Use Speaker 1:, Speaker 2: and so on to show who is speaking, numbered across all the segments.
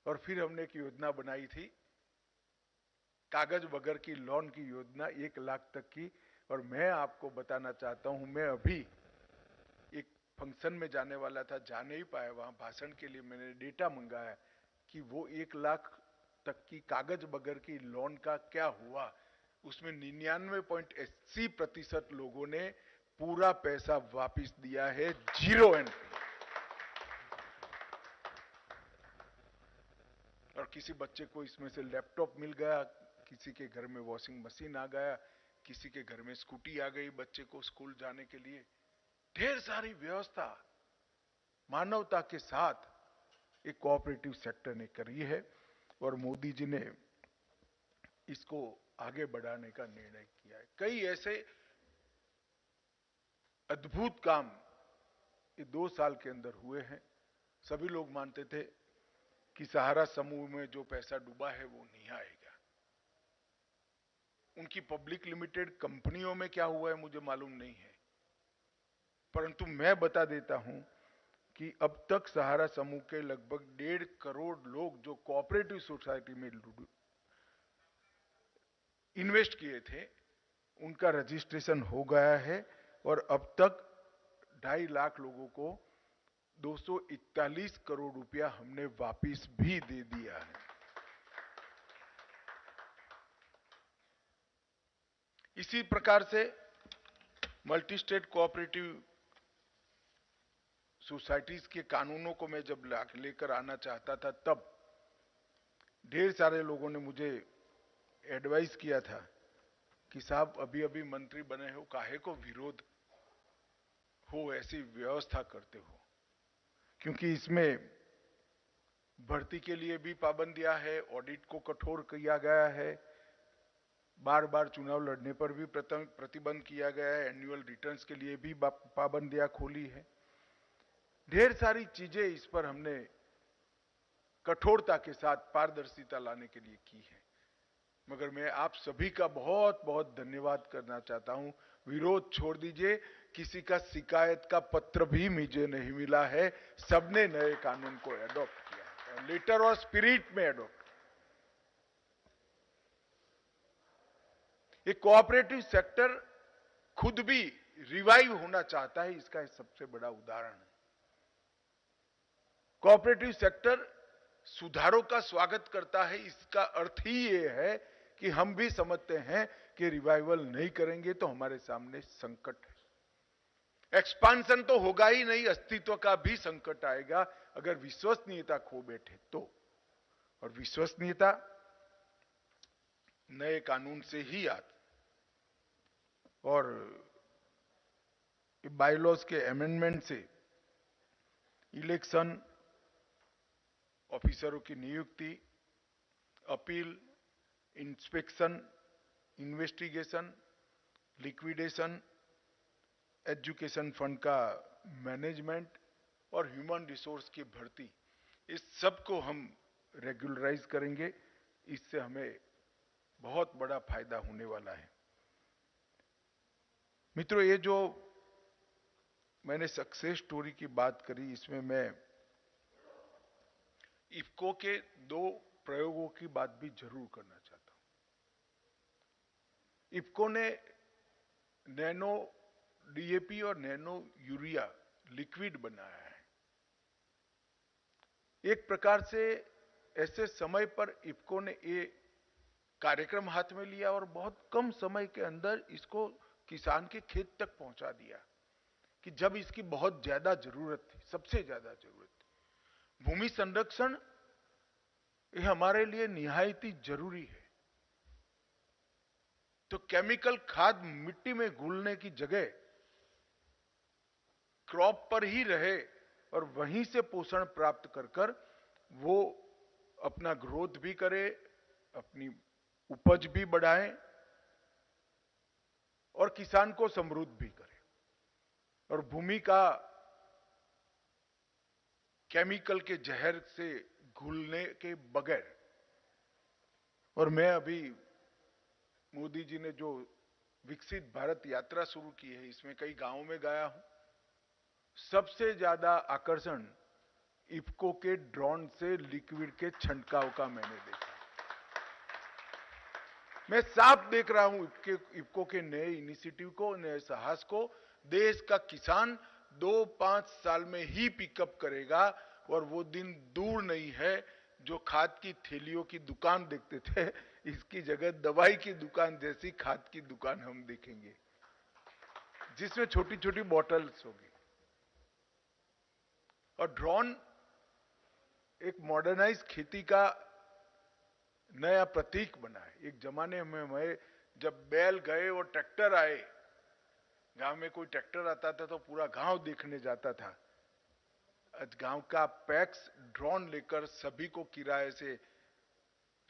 Speaker 1: और फिर हमने एक योजना बनाई थी, कागज बगैर की लोन की योजना, 1 लाख तक की। और मैं आपको बताना चाहता हूं, मैं अभी एक फंक्शन में जाने वाला था, जा नहीं पाया वहां भाषण के लिए। मैंने डेटा मंगाया कि वो 1 लाख तक की कागज बगैर की लोन का क्या हुआ। उसमें 99.80% लोगों ने पूरा पैसा वापस दिया है, जीरो एंट्री। और किसी बच्चे को इसमें से लैपटॉप मिल गया, किसी के घर में वॉशिंग मशीन आ गया, किसी के घर में स्कूटी आ गई बच्चे को स्कूल जाने के लिए। ढेर सारी व्यवस्था मानवता के साथ एक कोऑपरेटिव सेक्टर ने करी है, और मोदी जी ने इसको आगे बढ़ाने का निर्णय किया है। कई ऐसे अद्भुत काम ये 2 साल के अंदर हुए हैं। सभी लोग मानते थे कि सहारा समूह में जो पैसा डूबा है वो नहीं आएगा। उनकी पब्लिक लिमिटेड कंपनियों में क्या हुआ है मुझे मालूम नहीं है, परंतु मैं बता देता हूं कि अब तक सहारा समूह के लगभग 1.5 करोड़ लोग जो कोऑपरेटिव सोसाइटी में इन्वेस्ट किए थे, उनका रजिस्ट्रेशन हो गया है। और अब तक 2.5 लाख लोगों को 241 करोड़ रुपया हमने वापस भी दे दिया है। इसी प्रकार से मल्टी स्टेट कोऑपरेटिव सोसाइटीज के कानूनों को मैं जब लेकर आना चाहता था, तब ढेर सारे लोगों ने मुझे एडवाइस किया था कि साहब अभी अभी मंत्री बने हो, काहे को विरोध हो ऐसी व्यवस्था करते हो, क्योंकि इसमें भर्ती के लिए भी पाबंदियां है, ऑडिट को कठोर किया गया है, बार बार चुनाव लड़ने पर भी प्रतिबंध किया गया है, एनुअल रिटर्न्स के लिए भी पाबंदियां खोली है। ढेर सारी चीजें इस पर हमने कठोरता के साथ पारदर्शिता लाने के लिए की है। मगर मैं आप सभी का बहुत बहुत धन्यवाद करना चाहता हूं। विरोध छोड़ दीजिए, किसी का शिकायत का पत्र भी मुझे नहीं मिला है। सबने नए कानून को एडॉप्ट किया है, लेटर और स्पिरिट में एडॉप्ट। ये कोऑपरेटिव सेक्टर खुद भी रिवाइव होना चाहता है, इसका सबसे बड़ा उदाहरण है। कोऑपरेटिव सेक्टर सुधारों का स्वागत करता है। इसका अर्थ ही ये है कि हम भी समझते हैं कि रिवाइवल नहीं करेंगे तो हमारे सामने संकट है। एक्सपांशन तो होगा ही नहीं, अस्तित्व का भी संकट आएगा अगर विश्वसनीयता खो बैठे तो। और विश्वसनीयता नए कानून से ही आती। और बायलॉज के अमेंडमेंट से इलेक्शन, ऑफिसरों की नियुक्ति, appeal, inspection, investigation, liquidation, education fund का मैनेजमेंट और ह्यूमन रिसोर्स की भर्ती, इस सब को हम रेगुलराइज करेंगे। इससे हमें बहुत बड़ा फायदा होने वाला है। मित्रों, ये जो मैंने सक्सेस स्टोरी की बात करी, इसमें मैं इफ्को के 2 प्रयोगों की बात भी जरूर करना चाहता हूं। इफ्को ने नैनो डीएपी और नैनो यूरिया लिक्विड बनाया है। एक प्रकार से ऐसे समय पर इफ्को ने ये कार्यक्रम हाथ में लिया और बहुत कम समय के अंदर इसको किसान के खेत तक पहुंचा दिया, कि जब इसकी बहुत ज्यादा जरूरत थी, सबसे ज्यादा जरूरत थी। भूमि संरक्षण ये हमारे लिए निहायत ही जरूरी है। तो केमिकल खाद मिट्टी में घुलने की जगह क्रॉप पर ही रहे और वहीं से पोषण प्राप्त कर वो अपना ग्रोथ भी करे, अपनी उपज भी बढ़ाए और किसान को समृद्ध भी करे, और भूमि का केमिकल के जहर से घुलने के बगैर। और मैं अभी मोदी जी ने जो विकसित भारत यात्रा शुरू की है, इसमें कई गांवों में गया हूं। सबसे ज्यादा आकर्षण इफ्को के ड्रोन से लिक्विड के छंटकाव का मैंने देखा। मैं साफ देख रहा हूं इफ्को के नए इनिशिएटिव को, नए साहस को। देश का किसान 2-5 साल में ही पिकअप करेगा और वो दिन दूर नहीं है जो खाद की थैलियों की दुकान देखते थे, इसकी जगह दवाई की दुकान जैसी खाद की दुकान हम देखेंगे, जिसमें छोटी छोटी बॉटल्स होगी। और ड्रोन एक मॉडर्नाइज खेती का नया प्रतीक बना है। एक जमाने में मैं जब बैल गए और ट्रैक्टर आए, गांव में कोई ट्रैक्टर आता था तो पूरा गांव देखने जाता था। आज गांव का पैक्स ड्रोन लेकर सभी को किराए से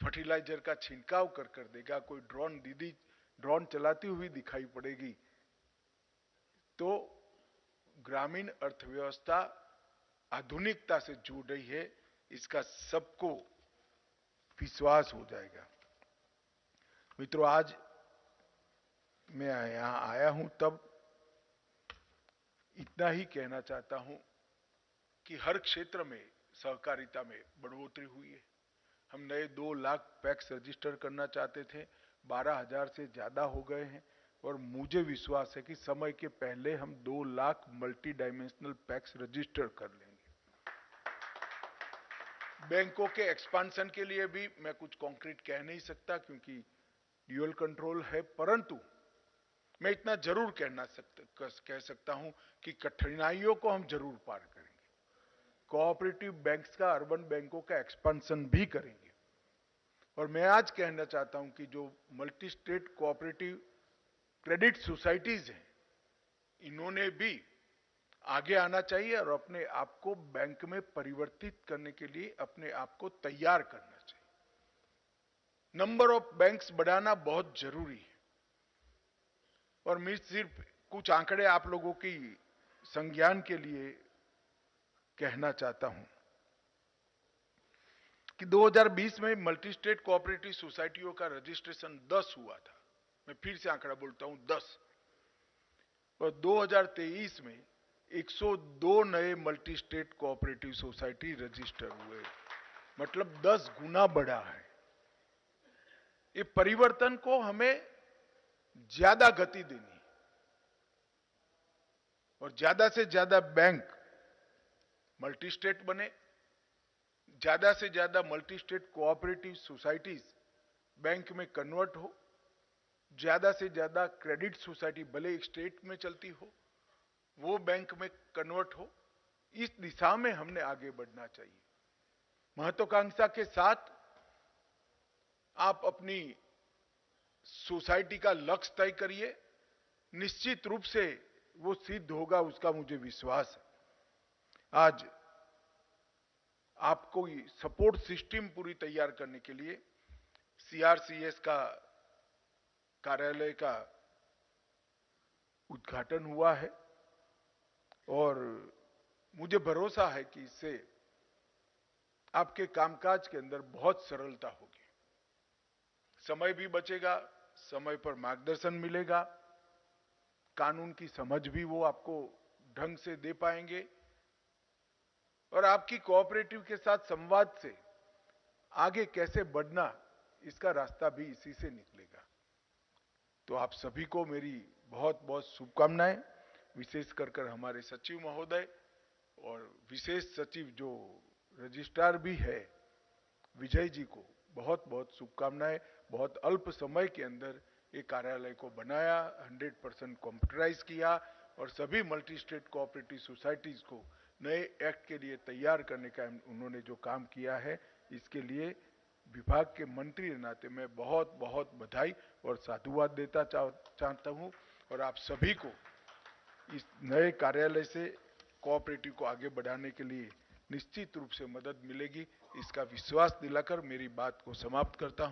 Speaker 1: फर्टिलाइजर का छिड़काव कर देगा। कोई ड्रोन दीदी ड्रोन चलाती हुई दिखाई पड़ेगी। तो ग्रामीण अर्थव्यवस्था आधुनिकता से जुड़ रही है, इसका सबको विश्वास हो जाएगा। मित्रों, आज मैं यहां आया हूं तब इतना ही कहना चाहता हूं कि हर क्षेत्र में सहकारिता में बढ़ोतरी हुई है। हम नए 2 लाख पैक्स रजिस्टर करना चाहते थे, 12,000 से ज्यादा हो गए हैं और मुझे विश्वास है कि समय के पहले हम 2 lakh multi dimensional PACS register कर लेंगे। बैंकों के एक्सपांशन के लिए भी मैं कुछ कॉन्क्रीट कह नहीं सकता क्योंकि ड्यूअल कंट्रोल है, परंतु मैं इतना जरूर कह सकता हूं कि कठिनाइयों को हम जरूर पार करेंगे। कोऑपरेटिव बैंक्स का, अर्बन बैंकों का एक्सपांशन भी करेंगे। और मैं आज कहना चाहता हूं कि जो multi state cooperative credit societies हैं, इन्होंने भी आगे आना चाहिए और अपने आप को बैंक में परिवर्तित करने के लिए अपने आप को तैयार करना चाहिए। नंबर ऑफ बैंक्स बढ़ाना बहुत जरूरी है। और मैं सिर्फ कुछ आंकड़े आप लोगों की संज्ञान के लिए कहना चाहता हूं कि 2020 में मल्टी स्टेट कोऑपरेटिव सोसाइटियों का रजिस्ट्रेशन 10 हुआ था। मैं फिर से आंकड़ा बोलता हूं, 10। और 2023 में 102 नए multi state cooperative society register हुए, मतलब 10 गुना बढ़ा है। ये परिवर्तन को हमें ज्यादा गति देनी है और ज्यादा से ज्यादा बैंक मल्टी स्टेट बने, ज्यादा से ज्यादा multi state cooperative societies bank में कन्वर्ट हो, ज्यादा से ज्यादा क्रेडिट सोसाइटी भले एक स्टेट में चलती हो वो बैंक में कन्वर्ट हो। इस दिशा में हमने आगे बढ़ना चाहिए। महत्वाकांक्षा के साथ आप अपनी सोसाइटी का लक्ष्य तय करिए, निश्चित रूप से वो सिद्ध होगा, उसका मुझे विश्वास है। आज आपको सपोर्ट सिस्टम पूरी तैयार करने के लिए सीआरसीएस का कार्यालय का उद्घाटन हुआ है और मुझे भरोसा है कि इससे आपके कामकाज के अंदर बहुत सरलता होगी, समय भी बचेगा, समय पर मार्गदर्शन मिलेगा, कानून की समझ भी वो आपको ढंग से दे पाएंगे और आपकी कोऑपरेटिव के साथ संवाद से आगे कैसे बढ़ना, इसका रास्ता भी इसी से निकलेगा। तो आप सभी को मेरी बहुत बहुत शुभकामनाएं, विशेष कर हमारे सचिव महोदय और विशेष सचिव जो रजिस्ट्रार भी है विजय जी को बहुत बहुत शुभकामनाएं। बहुत अल्प समय के अंदर ये कार्यालय को बनाया, 100% कंप्यूटराइज किया और सभी मल्टी स्टेट कोऑपरेटिव सोसाइटीज को नए एक्ट के लिए तैयार करने का उन्होंने जो काम किया है, इसके लिए विभाग के मंत्री के नाते मैं बहुत बहुत बधाई और साधुवाद देता चाहता हूं और आप सभी को इस नए कार्यालय से कोऑपरेटिव को आगे बढ़ाने के लिए निश्चित रूप से मदद मिलेगी, इसका विश्वास दिलाकर मेरी बात को समाप्त करता हूं।